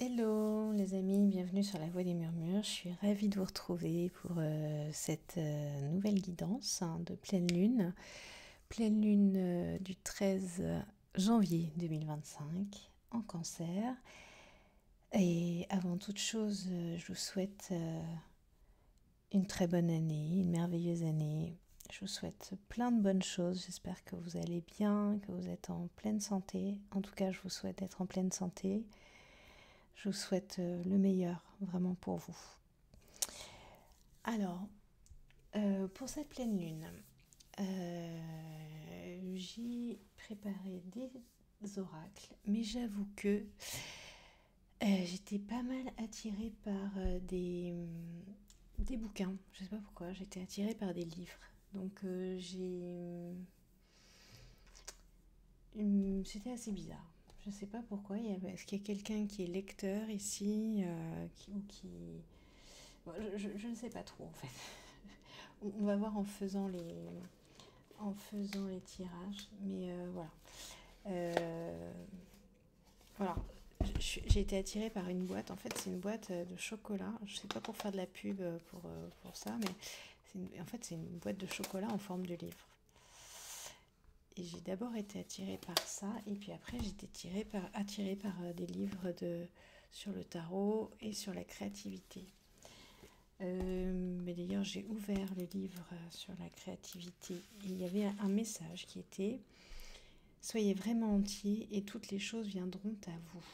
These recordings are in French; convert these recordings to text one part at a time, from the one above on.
Hello les amis, bienvenue sur la Voix des Murmures. Je suis ravie de vous retrouver pour cette nouvelle guidance de pleine lune du 13 janvier 2025 en Cancer. Et avant toute chose, je vous souhaite une très bonne année, une merveilleuse année. Je vous souhaite plein de bonnes choses. J'espère que vous allez bien, que vous êtes en pleine santé. En tout cas, je vous souhaite d'être en pleine santé. Je vous souhaite le meilleur, vraiment pour vous. Alors, pour cette pleine lune, j'ai préparé des oracles, mais j'avoue que j'étais pas mal attirée par des bouquins. Je sais pas pourquoi, j'étais attirée par des livres. Donc c'était assez bizarre. Je sais pas pourquoi. Est-ce qu'il y a quelqu'un qui est lecteur ici Bon, je ne sais pas trop en fait. On va voir en faisant les tirages. Mais voilà. Voilà. J'ai été attirée par une boîte. En fait, c'est une boîte de chocolat. Je ne sais pas pour faire de la pub pour ça, mais en fait, c'est une boîte de chocolat en forme de livre. Et j'ai d'abord été attirée par ça, et puis après j'ai été attirée par des livres sur le tarot et sur la créativité. Mais d'ailleurs j'ai ouvert le livre sur la créativité, et il y avait un message qui était « Soyez vraiment entier et toutes les choses viendront à vous ».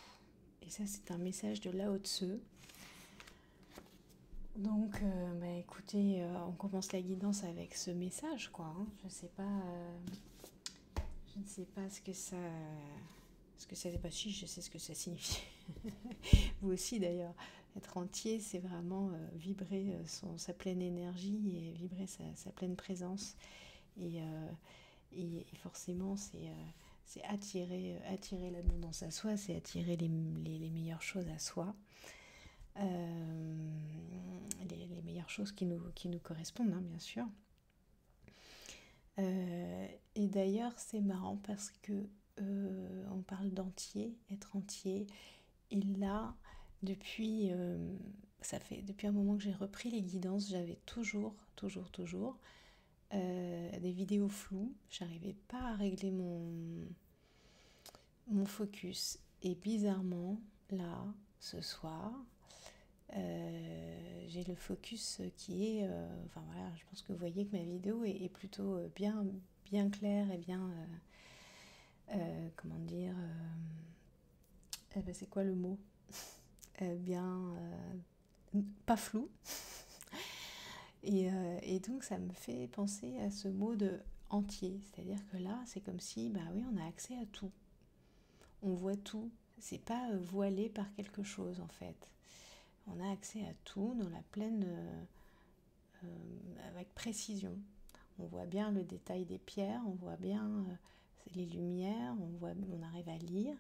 Et ça c'est un message de Lao Tzu. Donc écoutez, on commence la guidance avec ce message quoi, hein. Je ne sais pas ce que ça... Bah si, je sais ce que ça signifie. Vous aussi d'ailleurs. Être entier, c'est vraiment vibrer sa pleine énergie et vibrer sa pleine présence. Et forcément, c'est attirer l'abondance à soi, c'est attirer les meilleures choses à soi. Les meilleures choses qui nous correspondent, hein, bien sûr. Et d'ailleurs, c'est marrant parce que on parle d'entier, être entier. Et là, depuis un moment que j'ai repris les guidances, j'avais toujours des vidéos floues. J'arrivais pas à régler mon focus. Et bizarrement, là, ce soir, j'ai le focus qui est... enfin voilà, je pense que vous voyez que ma vidéo est plutôt bien claire et bien... comment dire... c'est quoi le mot bien... pas flou. Et donc ça me fait penser à ce mot de entier. C'est-à-dire que là, c'est comme si, bah oui, on a accès à tout. On voit tout. C'est pas voilé par quelque chose en fait. On a accès à tout dans la pleine... avec précision. On voit bien le détail des pierres, on voit bien les lumières, on arrive à lire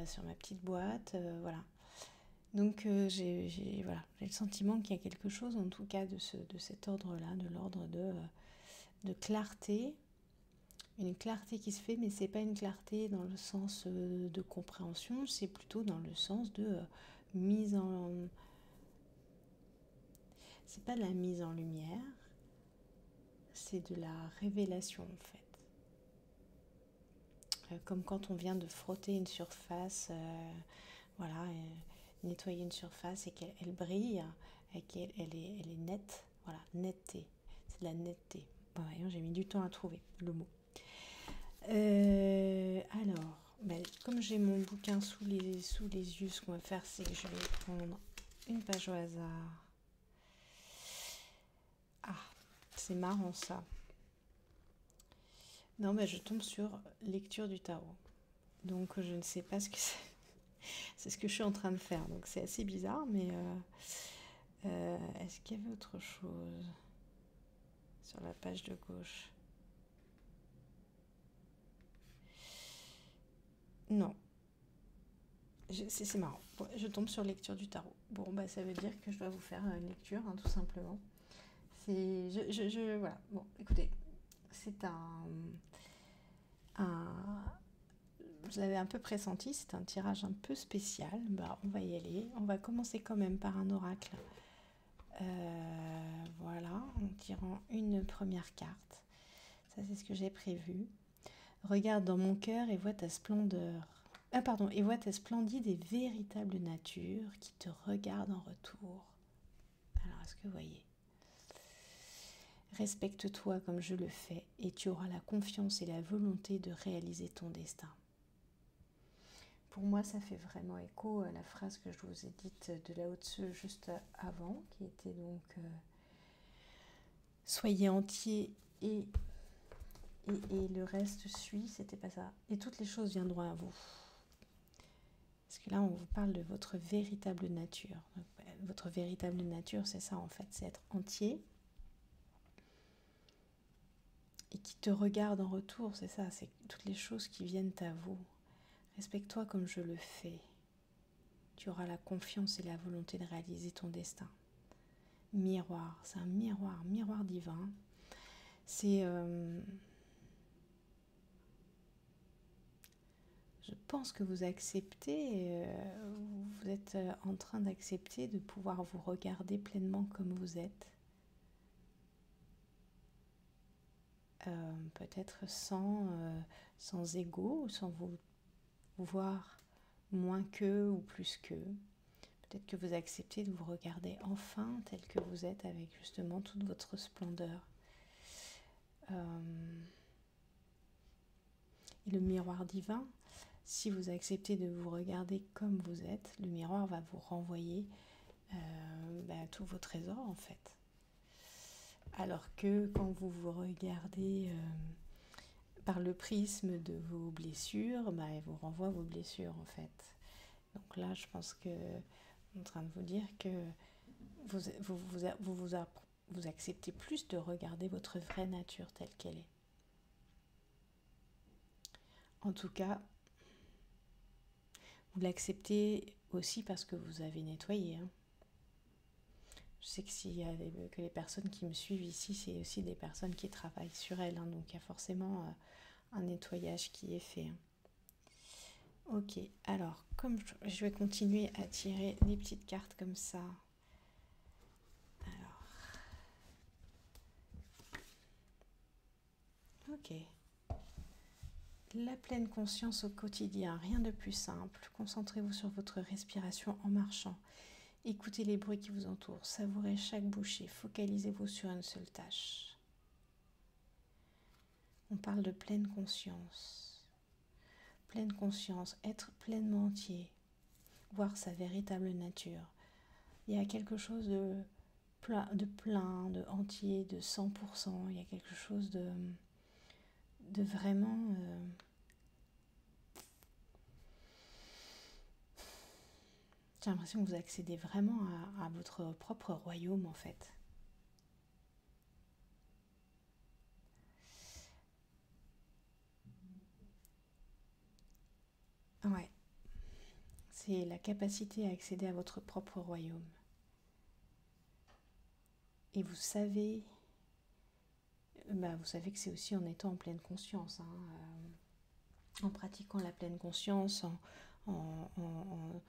sur ma petite boîte, voilà. Donc j'ai le sentiment qu'il y a quelque chose, en tout cas de cet ordre-là, de l'ordre de clarté, une clarté qui se fait, mais c'est pas une clarté dans le sens de compréhension, c'est plutôt dans le sens de mise en... C'est pas de la mise en lumière, c'est de la révélation en fait. Comme quand on vient de frotter une surface, voilà, nettoyer une surface et qu'elle brille, et qu'elle est nette, voilà, netteté, c'est de la netteté. Bon, voyons, j'ai mis du temps à trouver le mot. Alors, comme j'ai mon bouquin sous les yeux, ce qu'on va faire, c'est que je vais prendre une page au hasard. Ah, c'est marrant ça. Non, je tombe sur lecture du tarot. Donc je ne sais pas ce que c'est. C'est ce que je suis en train de faire. Donc c'est assez bizarre, mais est-ce qu'il y avait autre chose sur la page de gauche? Non. C'est marrant. Je tombe sur lecture du tarot. Bon, ça veut dire que je dois vous faire une lecture, hein, tout simplement. Voilà. Bon, écoutez, c'est je l'avais un peu pressenti, c'est un tirage un peu spécial. Bah, on va y aller. On va commencer quand même par un oracle. Voilà, en tirant une première carte. Ça, c'est ce que j'ai prévu. Regarde dans mon cœur et vois ta splendeur. Ah, pardon, et vois ta splendide et véritable nature qui te regarde en retour. Alors, est-ce que vous voyez ? Respecte-toi comme je le fais et tu auras la confiance et la volonté de réaliser ton destin. Pour moi, ça fait vraiment écho à la phrase que je vous ai dite de Lao Tzu juste avant, qui était donc soyez entier et le reste suit, c'était pas ça. Et toutes les choses viendront à vous. Parce que là, on vous parle de votre véritable nature. Donc, votre véritable nature, c'est ça en fait, c'est être entier et qui te regarde en retour, c'est ça, c'est toutes les choses qui viennent à vous. Respecte-toi comme je le fais. Tu auras la confiance et la volonté de réaliser ton destin. Miroir, c'est un miroir divin. C'est... je pense que vous acceptez, vous êtes en train d'accepter de pouvoir vous regarder pleinement comme vous êtes. Peut-être sans ego, sans vous voir moins qu'eux ou plus qu'eux. Peut-être que vous acceptez de vous regarder enfin tel que vous êtes avec justement toute votre splendeur. Et le miroir divin, si vous acceptez de vous regarder comme vous êtes, le miroir va vous renvoyer tous vos trésors en fait. Alors que quand vous vous regardez par le prisme de vos blessures, il vous renvoie vos blessures en fait. Donc là, je pense que je suis en train de vous dire que vous acceptez plus de regarder votre vraie nature telle qu'elle est. En tout cas, vous l'acceptez aussi parce que vous avez nettoyé. Je sais que les personnes qui me suivent ici, c'est aussi des personnes qui travaillent sur elles. Donc il y a forcément un nettoyage qui est fait. Ok, alors comme je vais continuer à tirer des petites cartes comme ça. Alors, ok. La pleine conscience au quotidien, rien de plus simple. Concentrez-vous sur votre respiration en marchant. Écoutez les bruits qui vous entourent, savourez chaque bouchée, focalisez-vous sur une seule tâche. On parle de pleine conscience. Pleine conscience, être pleinement entier, voir sa véritable nature. Il y a quelque chose de plein, de entier, de 100%. Il y a quelque chose de vraiment... j'ai l'impression que vous accédez vraiment à votre propre royaume en fait. Ouais. C'est la capacité à accéder à votre propre royaume. Et vous savez que c'est aussi en étant en pleine conscience, en pratiquant la pleine conscience, en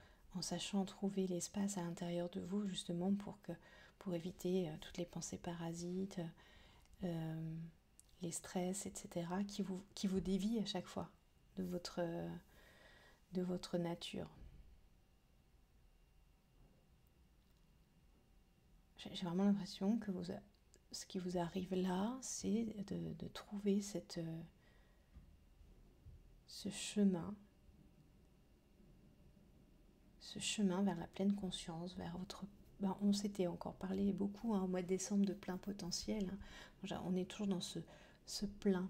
sachant trouver l'espace à l'intérieur de vous justement pour éviter toutes les pensées parasites, les stress, etc., qui vous dévient à chaque fois de votre nature. J'ai vraiment l'impression que ce qui vous arrive là, c'est de trouver ce chemin vers la pleine conscience, vers votre... on s'était encore parlé beaucoup au mois de décembre de plein potentiel. On est toujours dans ce plein.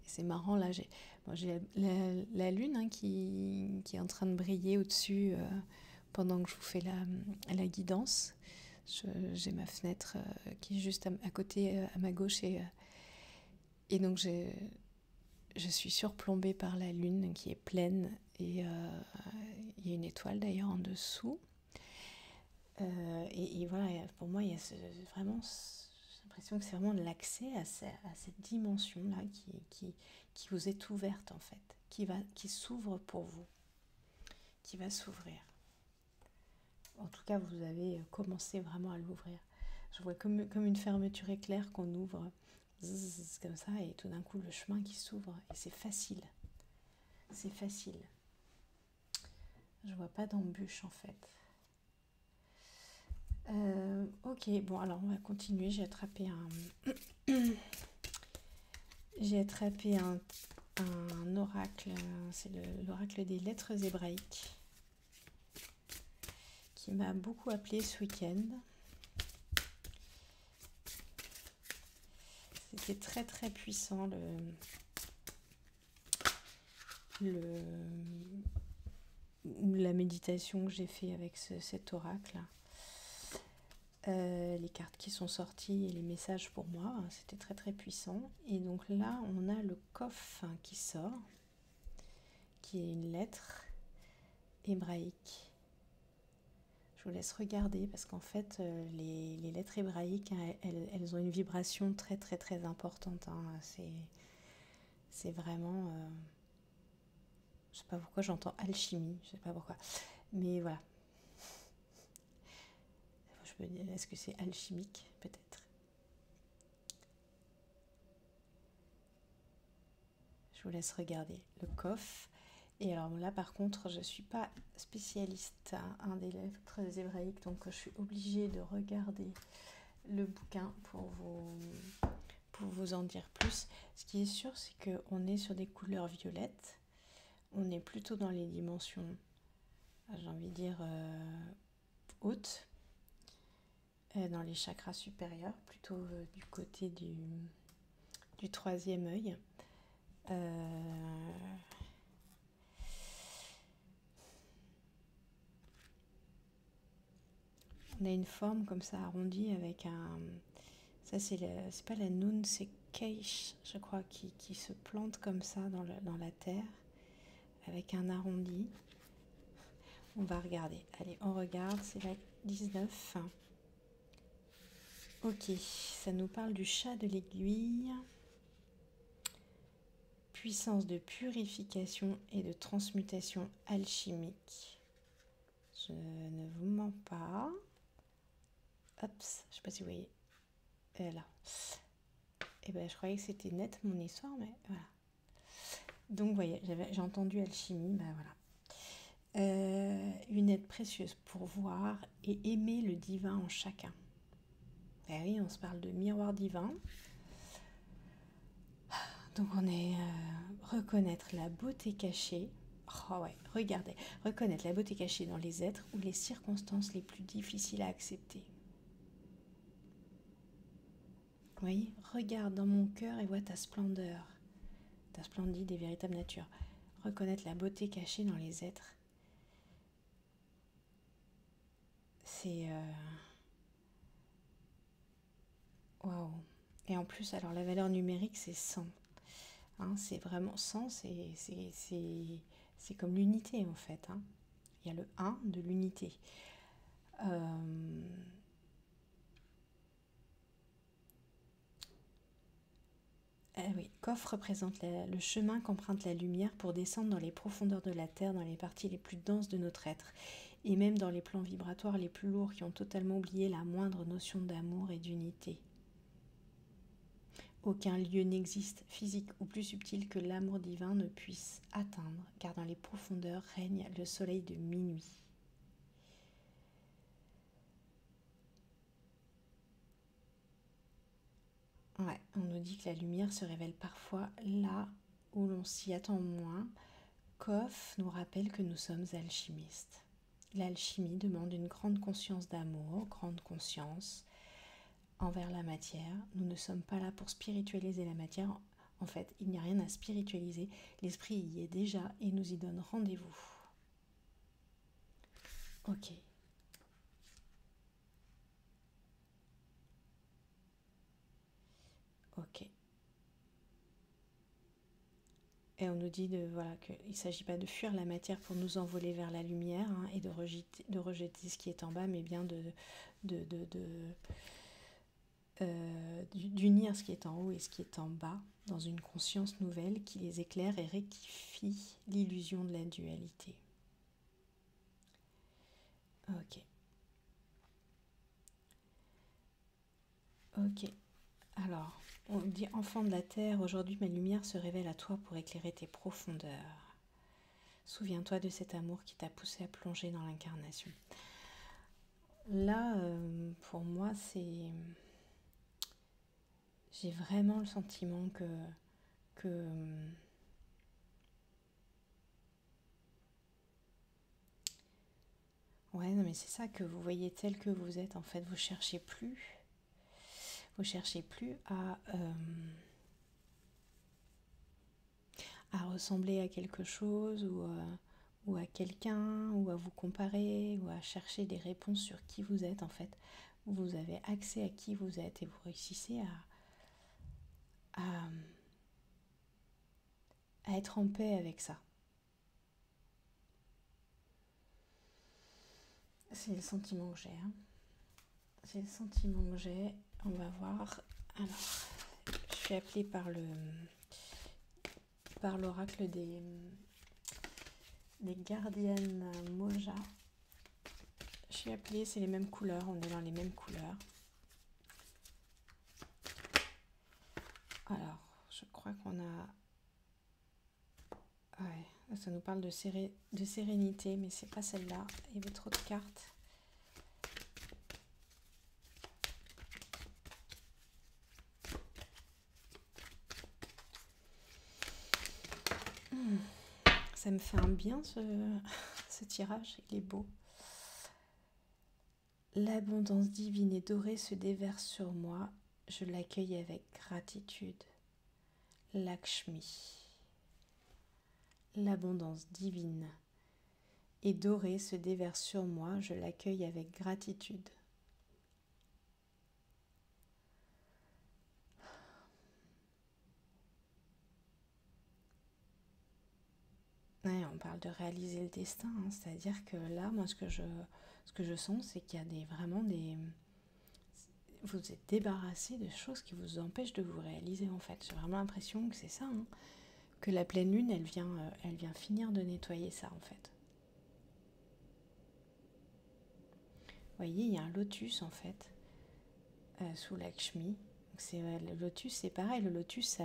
Et c'est marrant, là, j'ai la lune qui est en train de briller au-dessus pendant que je vous fais la guidance. J'ai ma fenêtre qui est juste à côté, à ma gauche, et donc je suis surplombée par la lune qui est pleine, et il y a une étoile d'ailleurs en dessous. Et voilà, pour moi, il y a vraiment, j'ai l'impression que c'est vraiment l'accès à cette dimension-là qui vous est ouverte en fait, qui s'ouvre pour vous, qui va s'ouvrir. En tout cas, vous avez commencé vraiment à l'ouvrir. Je vois comme une fermeture éclair qu'on ouvre, zzz, comme ça, et tout d'un coup le chemin qui s'ouvre, et c'est facile. C'est facile. Je vois pas d'embûche en fait. Ok, bon alors on va continuer. J'ai attrapé un oracle. C'est l'oracle des lettres hébraïques qui m'a beaucoup appelé ce week-end. C'était très très puissant la méditation que j'ai fait avec cet oracle. Les cartes qui sont sorties et les messages pour moi, c'était très très puissant. Et donc là, on a le Kof qui sort, qui est une lettre hébraïque. Je vous laisse regarder parce qu'en fait, les lettres hébraïques, elles ont une vibration très très très importante. C'est vraiment... je sais pas pourquoi j'entends alchimie, je sais pas pourquoi. Mais voilà. Je me dis, est-ce que c'est alchimique peut-être? Je vous laisse regarder le Kof. Et alors là, par contre, je ne suis pas spécialiste des lettres hébraïques, donc je suis obligée de regarder le bouquin pour vous en dire plus. Ce qui est sûr, c'est qu'on est sur des couleurs violettes. On est plutôt dans les dimensions, j'ai envie de dire, hautes, dans les chakras supérieurs, plutôt du côté du troisième œil. On a une forme comme ça arrondie avec un... Ça c'est pas la Noun, c'est Keish, je crois, qui se plante comme ça dans la terre avec un arrondi. On va regarder. Allez, on regarde, c'est la 19. Ok, ça nous parle du chat de l'aiguille. Puissance de purification et de transmutation alchimique. Je ne vous mens pas. Hop, je ne sais pas si vous voyez. Là. Et ben, je croyais que c'était net mon histoire, mais voilà. Donc, vous voyez, j'ai entendu alchimie, ben voilà. Une aide précieuse pour voir et aimer le divin en chacun. Ben oui, on se parle de miroir divin. Donc, on est reconnaître la beauté cachée. Oh ouais, regardez, reconnaître la beauté cachée dans les êtres ou les circonstances les plus difficiles à accepter. Vous voyez, regarde dans mon cœur et vois ta splendeur, ta splendide et véritable nature. Reconnaître la beauté cachée dans les êtres. C'est... Waouh. Et en plus, alors la valeur numérique, c'est 100. Hein, c'est vraiment 100, c'est comme l'unité en fait. Hein. Il y a le 1 de l'unité. Oui, Kof représente le chemin qu'emprunte la lumière pour descendre dans les profondeurs de la Terre, dans les parties les plus denses de notre être, et même dans les plans vibratoires les plus lourds qui ont totalement oublié la moindre notion d'amour et d'unité. Aucun lieu n'existe, physique ou plus subtil, que l'amour divin ne puisse atteindre, car dans les profondeurs règne le soleil de minuit. Ouais, on nous dit que la lumière se révèle parfois là où l'on s'y attend moins. Kof nous rappelle que nous sommes alchimistes. L'alchimie demande une grande conscience d'amour, grande conscience envers la matière. Nous ne sommes pas là pour spiritualiser la matière. En fait, il n'y a rien à spiritualiser. L'esprit y est déjà et nous y donne rendez-vous. Ok. Ok. Et on nous dit qu'il ne s'agit pas de fuir la matière pour nous envoler vers la lumière hein, et de rejeter ce qui est en bas, mais bien d'unir ce qui est en haut et ce qui est en bas dans une conscience nouvelle qui les éclaire et rectifie l'illusion de la dualité. Ok. Ok. Alors, on dit enfant de la terre, aujourd'hui ma lumière se révèle à toi pour éclairer tes profondeurs. Souviens-toi de cet amour qui t'a poussé à plonger dans l'incarnation. Là, pour moi, j'ai vraiment le sentiment que ouais, non, mais c'est ça, que vous voyez tel que vous êtes, en fait, vous cherchez plus à ressembler à quelque chose ou à quelqu'un, ou à vous comparer, ou à chercher des réponses sur qui vous êtes, en fait. Vous avez accès à qui vous êtes et vous réussissez à, à être en paix avec ça. C'est le sentiment que j'ai. Hein. C'est le sentiment que j'ai. On va voir. Alors, je suis appelée par l'oracle des gardiennes Moja. Je suis appelée, c'est les mêmes couleurs, on est dans les mêmes couleurs. Alors, je crois qu'on a... Ouais, ça nous parle de sérénité, mais c'est pas celle-là. Il y avait trop de cartes. Ça me fait un bien ce tirage, il est beau. L'abondance divine et dorée se déverse sur moi, je l'accueille avec gratitude. Lakshmi. L'abondance divine et dorée se déverse sur moi, je l'accueille avec gratitude. Ouais, on parle de réaliser le destin, hein, c'est-à-dire que là, moi, ce que je sens, c'est qu'il y a vraiment des... Vous êtes débarrassé de choses qui vous empêchent de vous réaliser, en fait. J'ai vraiment l'impression que c'est ça, hein, que la pleine lune, elle vient finir de nettoyer ça, en fait. Vous voyez, il y a un lotus, en fait, sous Lakshmi. Le lotus, c'est pareil, le lotus,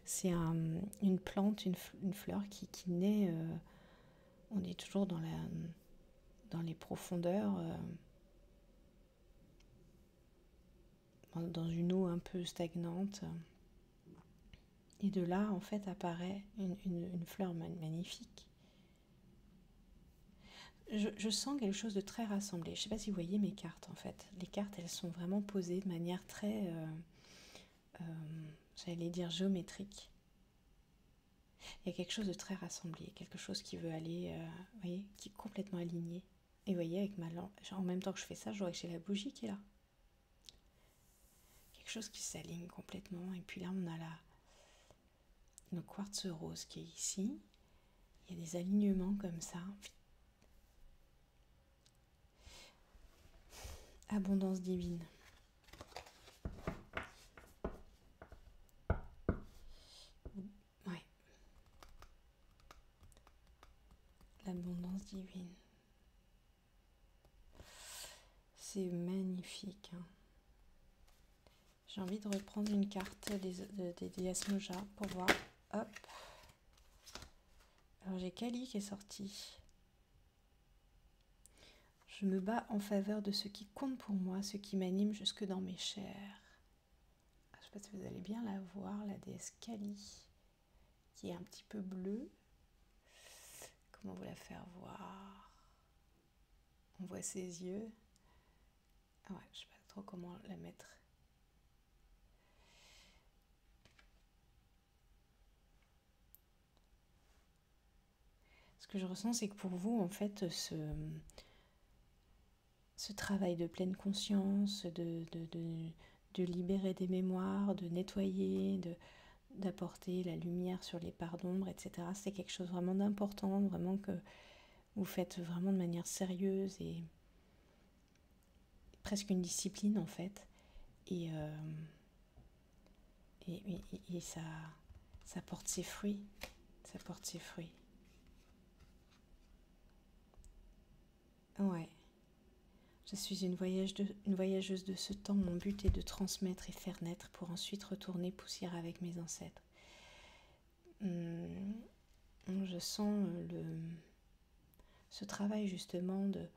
c'est une plante, une fleur qui naît, on est toujours dans les profondeurs, dans une eau un peu stagnante. Et de là, en fait, apparaît une fleur magnifique. Je sens quelque chose de très rassemblé. Je ne sais pas si vous voyez mes cartes, en fait. Les cartes, elles sont vraiment posées de manière très, j'allais dire, géométrique. Il y a quelque chose de très rassemblé, quelque chose qui veut aller, vous voyez, qui est complètement aligné. Et vous voyez, avec ma lampe, en même temps que je fais ça, je vois que j'ai la bougie qui est là. Quelque chose qui s'aligne complètement. Et puis là, on a le quartz rose qui est ici. Il y a des alignements comme ça. Abondance divine. Ouais. L'abondance divine. C'est magnifique. Hein. J'ai envie de reprendre une carte des déesses Moja pour voir. Hop. Alors j'ai Kali qui est sorti. Je me bats en faveur de ce qui compte pour moi, ce qui m'anime jusque dans mes chairs. Je ne sais pas si vous allez bien la voir, la déesse Kali, qui est un petit peu bleue. Comment vous la faire voir? On voit ses yeux. Ah ouais, je ne sais pas trop comment la mettre. Ce que je ressens, c'est que pour vous, en fait, ce travail de pleine conscience, de libérer des mémoires, de nettoyer, d'apporter la lumière sur les parts d'ombre, etc. C'est quelque chose vraiment d'important, vraiment que vous faites vraiment de manière sérieuse et presque une discipline en fait. Et, et ça porte ses fruits. Ça porte ses fruits. Ouais. Je suis une voyageuse de ce temps. Mon but est de transmettre et faire naître pour ensuite retourner poussière avec mes ancêtres. Je sens ce travail justement de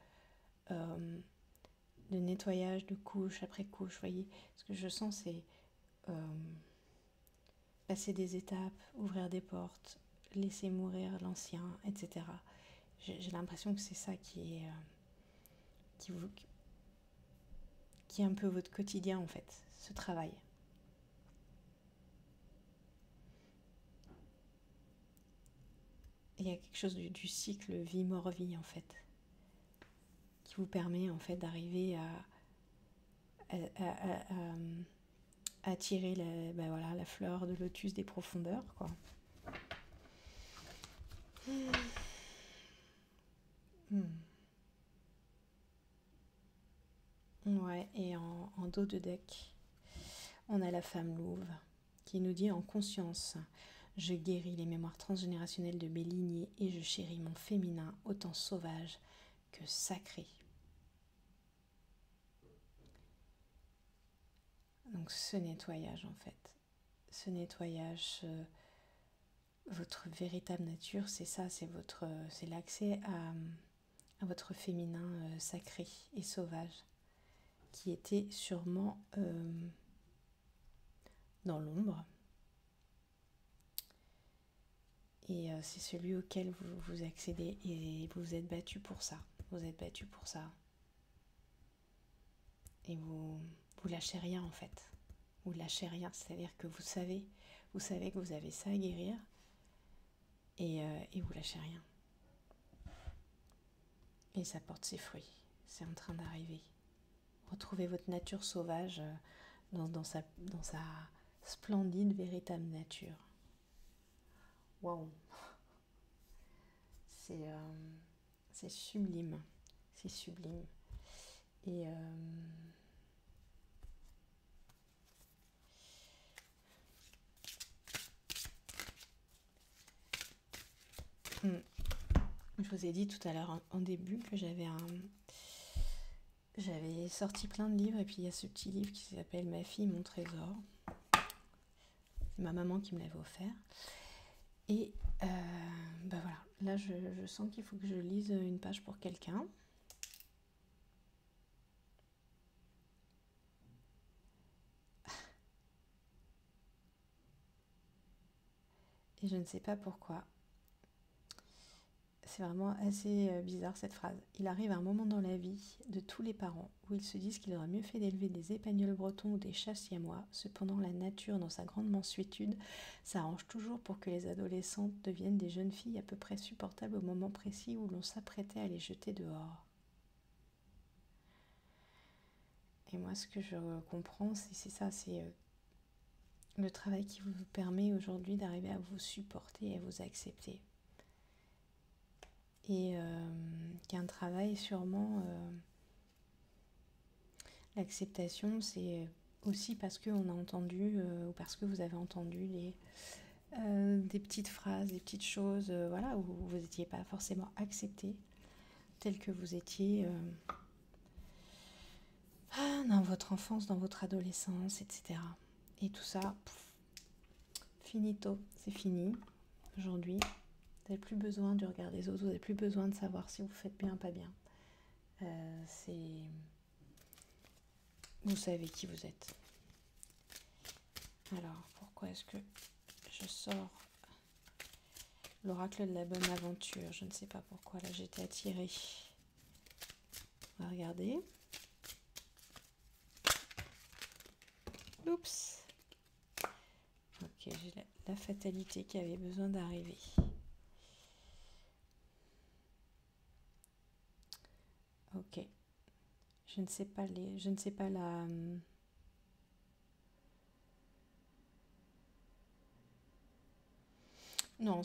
nettoyage de couche après couche. Vous voyez, ce que je sens, c'est passer des étapes, ouvrir des portes, laisser mourir l'ancien, etc. J'ai l'impression que c'est ça qui est un peu votre quotidien en fait, ce travail. Il y a quelque chose du cycle vie-mort-vie en fait, qui vous permet en fait d'arriver à attirer la fleur de lotus des profondeurs, quoi. Ouais, et en dos de deck, on a la femme louve qui nous dit en conscience: je guéris les mémoires transgénérationnelles de mes lignées et je chéris mon féminin autant sauvage que sacré. Donc ce nettoyage en fait, ce nettoyage, votre véritable nature, c'est ça, c'est l'accès à votre féminin sacré et sauvage, qui était sûrement dans l'ombre. Et c'est celui auquel vous accédez et vous vous êtes battu pour ça. Vous êtes battu pour ça. Et vous lâchez rien en fait. Vous lâchez rien, c'est-à-dire que vous savez que vous avez ça à guérir et vous lâchez rien. Et ça porte ses fruits. C'est en train d'arriver. Retrouvez votre nature sauvage dans sa splendide, véritable nature. Waouh! C'est sublime. C'est sublime. Et je vous ai dit tout à l'heure en début que j'avais sorti plein de livres, et puis il y a ce petit livre qui s'appelle Ma fille, mon trésor. C'est ma maman qui me l'avait offert. Et voilà, là je sens qu'il faut que je lise une page pour quelqu'un. Et je ne sais pas pourquoi. C'est vraiment assez bizarre cette phrase. Il arrive un moment dans la vie de tous les parents où ils se disent qu'il aurait mieux fait d'élever des épagnols bretons ou des chats siamois. Cependant, la nature, dans sa grande mansuétude, s'arrange toujours pour que les adolescentes deviennent des jeunes filles à peu près supportables au moment précis où l'on s'apprêtait à les jeter dehors. Et moi, ce que je comprends, c'est ça, c'est le travail qui vous permet aujourd'hui d'arriver à vous supporter et à vous accepter. Et qui est un travail sûrement... l'acceptation, c'est aussi parce qu'on a entendu, ou parce que vous avez entendu des petites phrases, des petites choses, voilà, où vous n'étiez pas forcément accepté, tel que vous étiez dans votre enfance, dans votre adolescence, etc. Et tout ça, finito, c'est fini. Aujourd'hui, vous n'avez plus besoin du regard des autres, vous n'avez plus besoin de savoir si vous faites bien ou pas bien. Vous savez qui vous êtes. Alors, pourquoi est-ce que je sors l'oracle de la bonne aventure? Je ne sais pas pourquoi, là j'étais attirée. On va regarder. Oups. Ok, j'ai la fatalité qui avait besoin d'arriver. Ok. Je ne sais pas la... Non,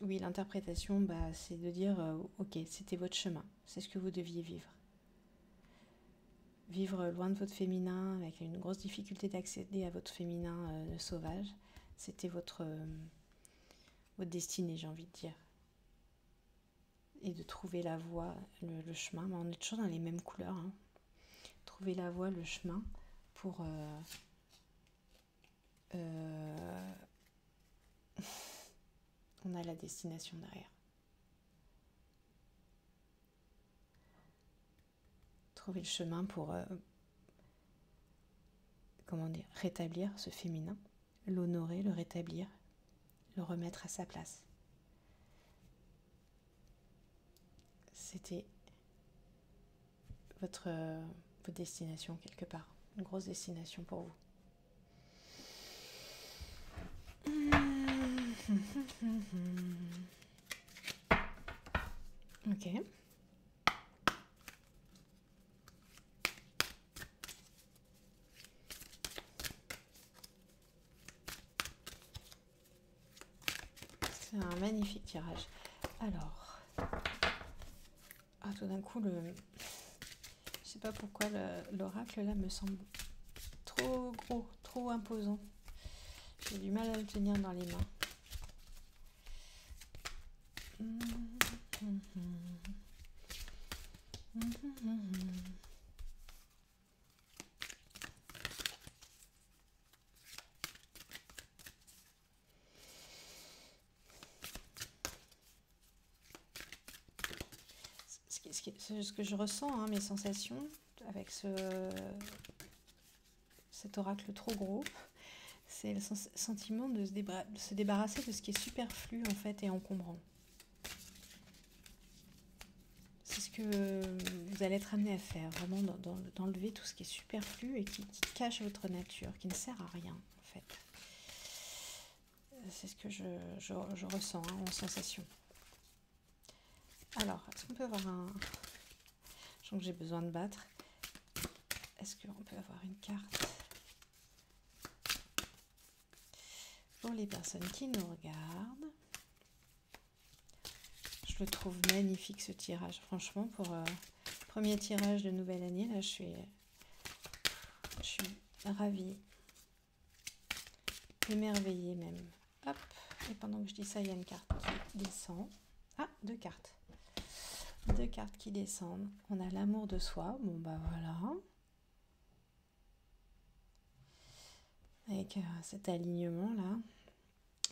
oui, l'interprétation, c'est de dire, ok, c'était votre chemin, c'est ce que vous deviez vivre. vivre loin de votre féminin, avec une grosse difficulté d'accéder à votre féminin sauvage. C'était votre destinée, j'ai envie de dire. Et de trouver la voie, le chemin. Mais on est toujours dans les mêmes couleurs. Hein. Trouver la voie, le chemin pour... on a la destination derrière. Trouver le chemin pour... comment dire, rétablir ce féminin, l'honorer, le rétablir, le remettre à sa place. C'était votre destination quelque part, une grosse destination pour vous. Ok. C'est un magnifique tirage. Alors, tout d'un coup, je sais pas pourquoi l'oracle là me semble trop gros, trop imposant. J'ai du mal à le tenir dans les mains. Ce que je ressens, hein, mes sensations avec cet oracle trop gros, c'est le sentiment de se débarrasser de ce qui est superflu en fait et encombrant. C'est ce que vous allez être amené à faire, vraiment d'enlever tout ce qui est superflu et qui cache votre nature, qui ne sert à rien en fait. C'est ce que je ressens en sensation. Alors, est-ce qu'on peut avoir je sens que j'ai besoin de battre. Est-ce qu'on peut avoir une carte pour les personnes qui nous regardent? Je le trouve magnifique ce tirage. Franchement, pour premier tirage de nouvelle année, là, je suis ravie. Émerveillée même. Hop. Et pendant que je dis ça, il y a une carte qui descend. Ah, deux cartes. Deux cartes qui descendent. On a l'amour de soi. Bon, bah voilà. Avec cet alignement là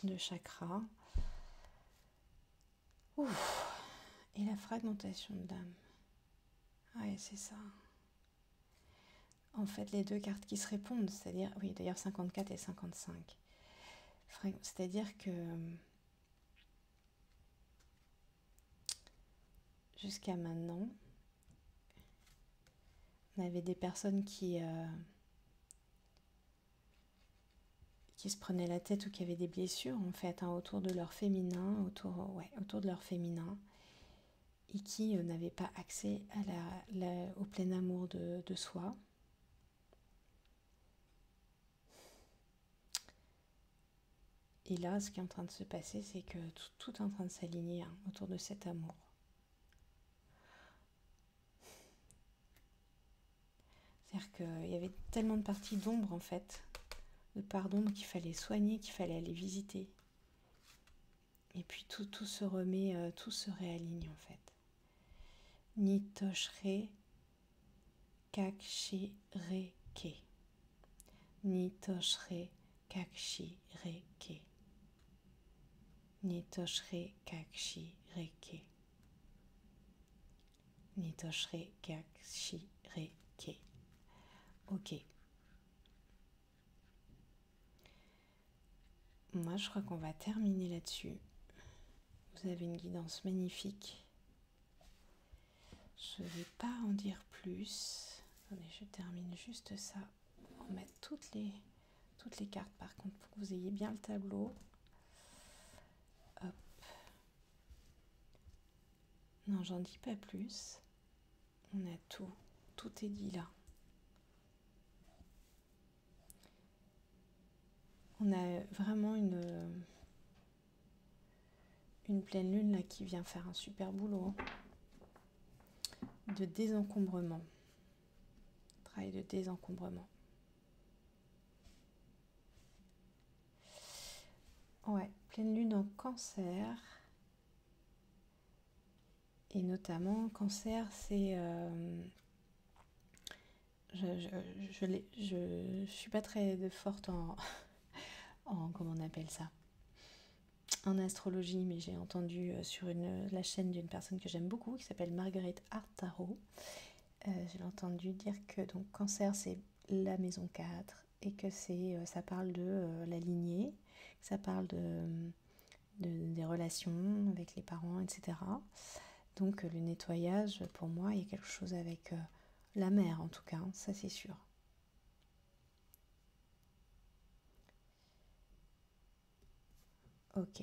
de chakras. Ouf. Et la fragmentation d'âme. Ouais, c'est ça. En fait, les deux cartes qui se répondent, c'est-à-dire, oui, d'ailleurs 54 et 55. C'est-à-dire que jusqu'à maintenant, on avait des personnes qui se prenaient la tête ou qui avaient des blessures en fait autour de leur féminin, autour de leur féminin, et qui n'avaient pas accès au plein amour de soi. Et là, ce qui est en train de se passer, c'est que tout est en train de s'aligner autour de cet amour. C'est-à-dire qu'il y avait tellement de parties d'ombre en fait, de parts d'ombre qu'il fallait soigner, qu'il fallait aller visiter. Et puis tout se remet, tout se réaligne en fait. Nitoshre kakshireke. Nitoshre kakshireke. Nitoshre kakshireke. Nitoshre kakshireke. Ok. Moi, je crois qu'on va terminer là-dessus. Vous avez une guidance magnifique. Je ne vais pas en dire plus. Attendez, je termine juste ça. On va mettre toutes les cartes par contre pour que vous ayez bien le tableau. Hop. Non, j'en dis pas plus. On a tout. Tout est dit là. On a vraiment une pleine lune là qui vient faire un super boulot de désencombrement. travail de désencombrement. Ouais, pleine lune en Cancer. Et notamment, Cancer, c'est... je suis pas très forte en... Comment on appelle ça? En astrologie, mais j'ai entendu sur la chaîne d'une personne que j'aime beaucoup, qui s'appelle Margaret Artaro. J'ai entendu dire que donc Cancer, c'est la maison 4 et que ça parle de la lignée, ça parle des relations avec les parents, etc. Donc le nettoyage, pour moi, il y a quelque chose avec la mère, en tout cas, hein, ça c'est sûr. Ok.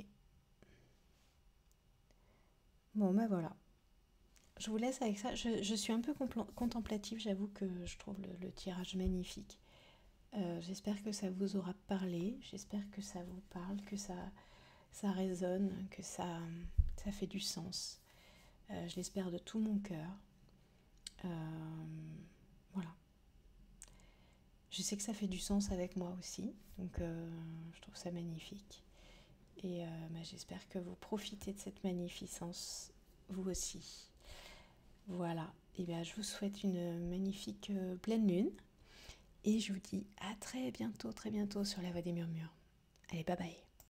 Bon, ben voilà. Je vous laisse avec ça. Je suis un peu contemplative, j'avoue que je trouve le tirage magnifique. J'espère que ça vous aura parlé, j'espère que ça vous parle, que ça résonne, que ça fait du sens. Je l'espère de tout mon cœur. Voilà. Je sais que ça fait du sens avec moi aussi, donc je trouve ça magnifique. Et j'espère que vous profitez de cette magnificence, vous aussi. Voilà, et bien je vous souhaite une magnifique pleine lune. Et je vous dis à très bientôt sur la Voix des Murmures. Allez, bye bye.